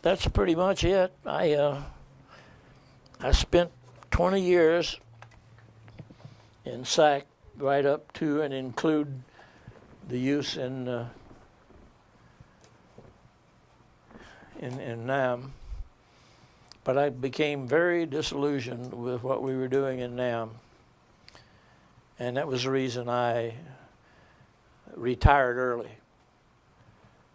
that's pretty much it. I spent 20 years in SAC, right up to and include the use in Nam. But I became very disillusioned with what we were doing in Nam. And that was the reason I retired early.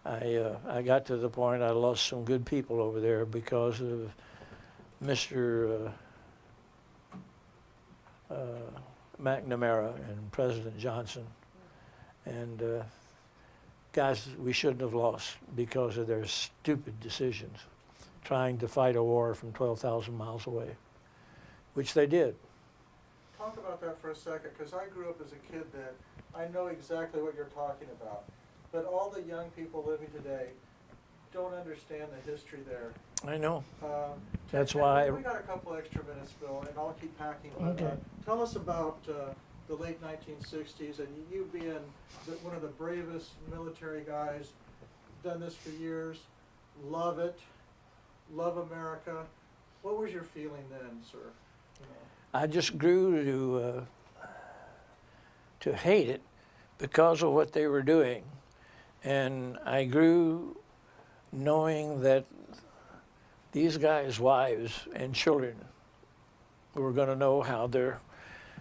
I got to the point I lost some good people over there because of Mr. McNamara and President Johnson. And guys we shouldn't have lost because of their stupid decisions, trying to fight a war from 12,000 miles away, which they did. Talk about that for a second, because I grew up as a kid that I know exactly what you're talking about. But all the young people living today don't understand the history there. I know. That's why. We got a couple extra minutes, Bill, and I'll keep packing. Okay. Tell us about the late 1960s and you being one of the bravest military guys, done this for years, love it, love America. What was your feeling then, sir? You know? I just grew to hate it because of what they were doing. And I grew knowing that these guys' wives and children were going to know how their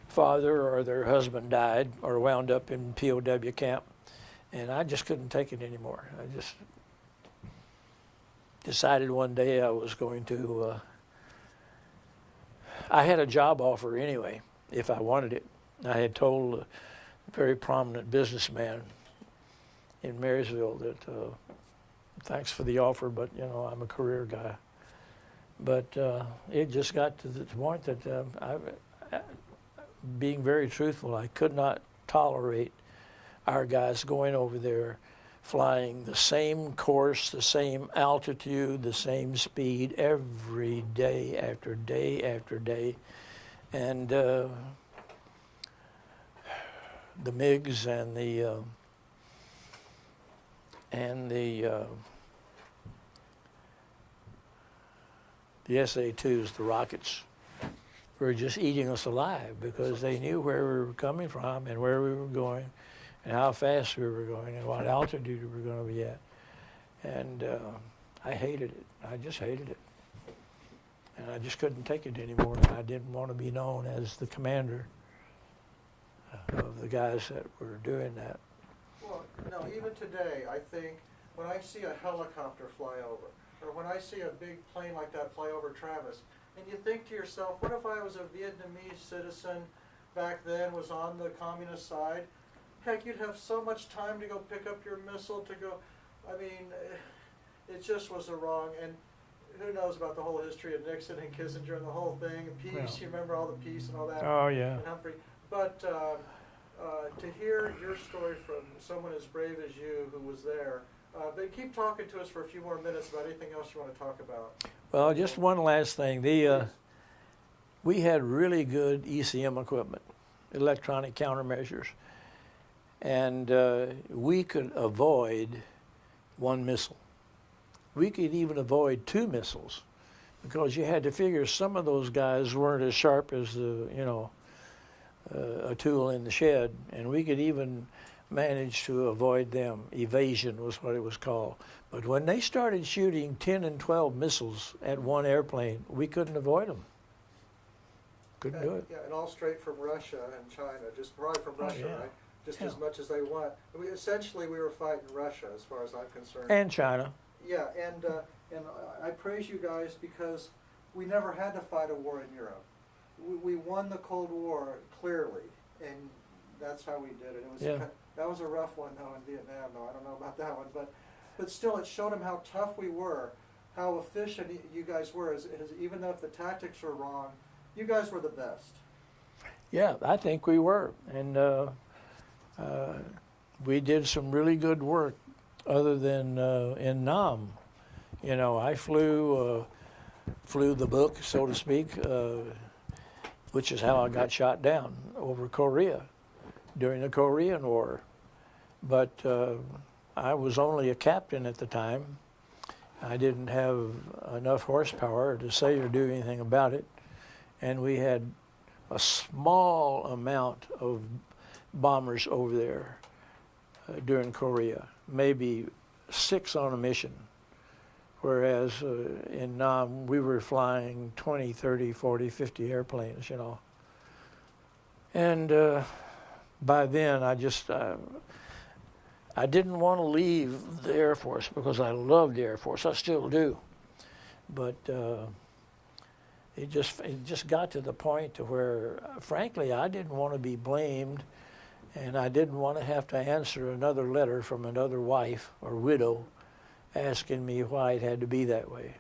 father or their husband died or wound up in POW camp. And I just couldn't take it anymore. I just decided one day I was going to, I had a job offer anyway, if I wanted it. I had told a very prominent businessman in Marysville that thanks for the offer, but you know, I'm a career guy. But it just got to the point that being very truthful, I could not tolerate our guys going over there flying the same course, the same altitude, the same speed every day after day after day. And the MiGs and the SA-2s, the rockets, were just eating us alive because they knew where we were coming from and where we were going and how fast we were going and what altitude we were going to be at. And I hated it. I just hated it. And I just couldn't take it anymore. And I didn't want to be known as the commander of the guys that were doing that. Well, no, even today, I think when I see a helicopter fly over, or when I see a big plane like that fly over Travis, and you think to yourself, what if I was a Vietnamese citizen back then, was on the communist side? Heck, you'd have so much time to go pick up your missile, to go, I mean, it just was a wrong, and who knows about the whole history of Nixon and Kissinger and the whole thing, and peace, Well, you remember all the peace and all that? Oh, yeah. And Humphrey. But to hear your story from someone as brave as you who was there, but keep talking to us for a few more minutes about anything else you want to talk about. Well, just one last thing. We had really good ECM equipment, electronic countermeasures, and we could avoid one missile. We could even avoid two missiles because you had to figure some of those guys weren't as sharp as a tool in the shed, and we could even manage to avoid them. Evasion was what it was called. But when they started shooting 10 and 12 missiles at one airplane, we couldn't avoid them. Couldn't do it. Yeah, and all straight from Russia and China, just right from Russia, yeah. right? Just Yeah. as much as they want. Essentially, we were fighting Russia, as far as I'm concerned. And China. Yeah, and I praise you guys because we never had to fight a war in Europe. We won the Cold War clearly, and that's how we did it. That was a rough one, though, in Vietnam, though. I don't know about that one, but still, it showed them how tough we were, how efficient you guys were. Even though if the tactics were wrong, you guys were the best. Yeah, I think we were, and we did some really good work. Other than in Nam, you know, I flew the book, so to speak, which is how I got shot down over Korea during the Korean War. But I was only a captain at the time, I didn't have enough horsepower to say or do anything about it. And we had a small amount of bombers over there during Korea, maybe 6 on a mission. Whereas in Nam, we were flying 20, 30, 40, 50 airplanes, you know. And by then, I didn't want to leave the Air Force because I loved the Air Force. I still do. But it just got to the point to where, frankly, I didn't want to be blamed, and I didn't want to have to answer another letter from another wife or widow asking me why it had to be that way.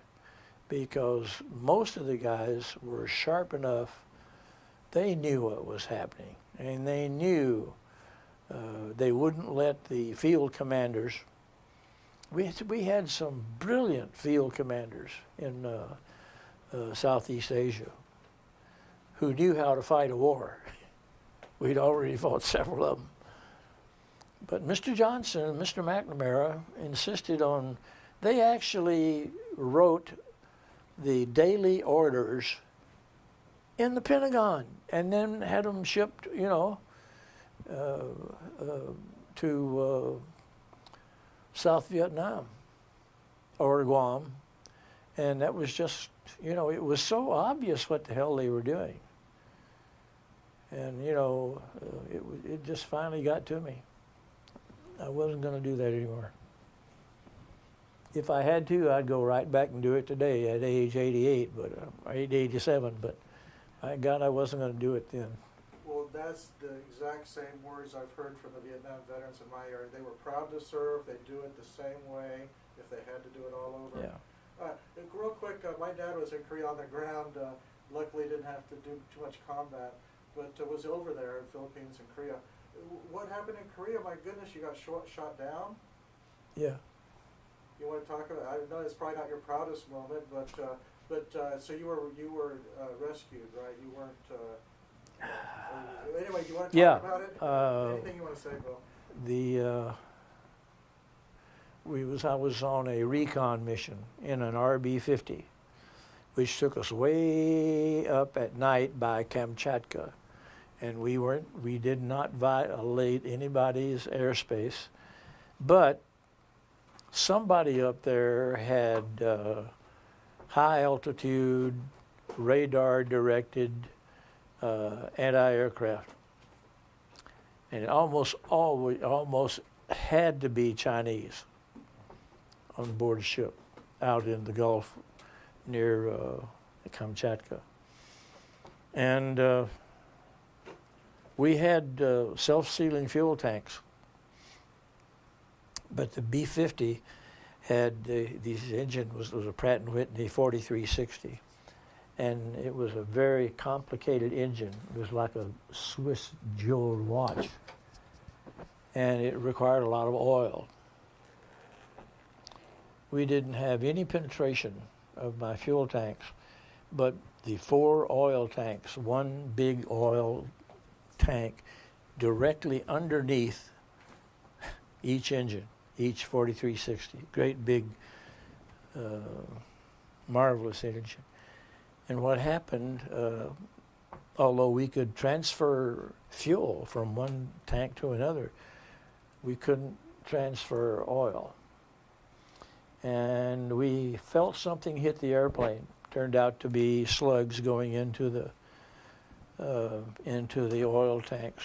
Because most of the guys were sharp enough, they knew what was happening, and they knew they wouldn't let the field commanders. We had some brilliant field commanders in Southeast Asia who knew how to fight a war. We'd already fought several of them. But Mr. Johnson and Mr. McNamara insisted on, they actually wrote the daily orders in the Pentagon and then had them shipped, you know, to South Vietnam or Guam. And that was just, you know, it was so obvious what the hell they were doing. And, you know, it just finally got to me. I wasn't going to do that anymore. If I had to, I'd go right back and do it today at age 88, but 87. But by God, I wasn't going to do it then. Well, that's the exact same words I've heard from the Viet Nam veterans in my area. They were proud to serve. They do it the same way if they had to do it all over. Yeah. Real quick, my dad was in Korea on the ground. Luckily, didn't have to do too much combat, but was over there in Philippines and Korea. What happened in Korea? My goodness, you got shot down? Yeah. You want to talk about? I know it's probably not your proudest moment, but so you were rescued, right? You weren't. Anyway, do you want to talk about it? Anything you want to say, Bill? I was on a recon mission in an RB-50, which took us way up at night by Kamchatka. And we did not violate anybody's airspace, but somebody up there had high altitude, radar directed anti-aircraft. And it almost had to be Chinese on board a ship out in the Gulf near Kamchatka. And we had self-sealing fuel tanks, but the B-50 had these engine was a Pratt & Whitney 4360, and it was a very complicated engine. It was like a Swiss jeweled watch, and it required a lot of oil. We didn't have any penetration of my fuel tanks, but the 4 oil tanks, one big oil tank directly underneath each engine, each 4360. Great big, marvelous engine. And what happened, although we could transfer fuel from one tank to another, we couldn't transfer oil. And we felt something hit the airplane. Turned out to be slugs going into the oil tanks.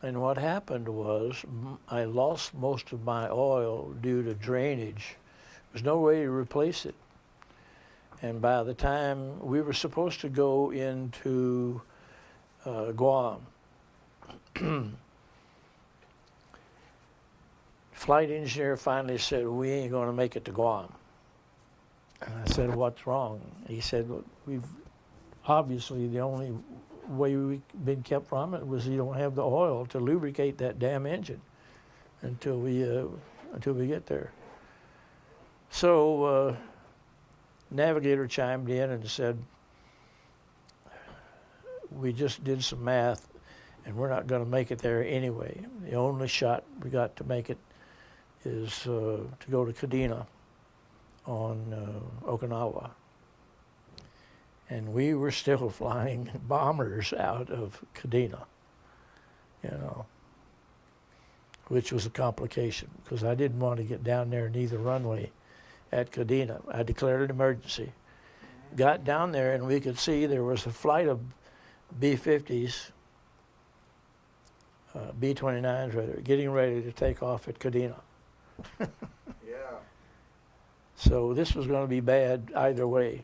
And what happened was I lost most of my oil due to drainage. There was no way to replace it. And by the time we were supposed to go into Guam, flight engineer finally said, "We ain't going to make it to Guam." And I said, "What's wrong?" He said, "Well, we've obviously the only way we've been kept from it was you don't have the oil to lubricate that damn engine until we get there." So navigator chimed in and said, "We just did some math, and we're not going to make it there anyway. The only shot we got to make it is to go to Kadena on Okinawa. And we were still flying bombers out of Kadena, you know, which was a complication because I didn't want to get down there near the runway at Kadena. I declared an emergency. Got down there and we could see there was a flight of B-50s, B-29s rather, getting ready to take off at Kadena. Yeah. So this was going to be bad either way.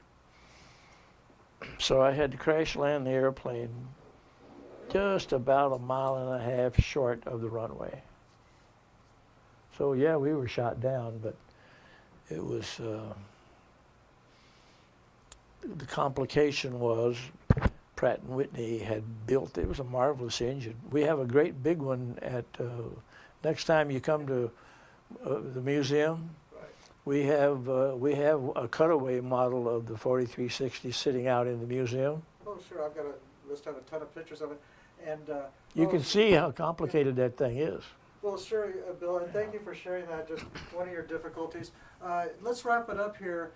So I had to crash land the airplane just about 1.5 miles short of the runway. So yeah, we were shot down, but it was, the complication was Pratt & Whitney had built, it was a marvelous engine. We have a great big one at, next time you come to the museum, we have a cutaway model of the 4360 sitting out in the museum. Oh, sure. I've got a list of a ton of pictures of it, and You can see how complicated that thing is. well, sure, Bill, and thank you for sharing that. Just one of your difficulties. Let's wrap it up here.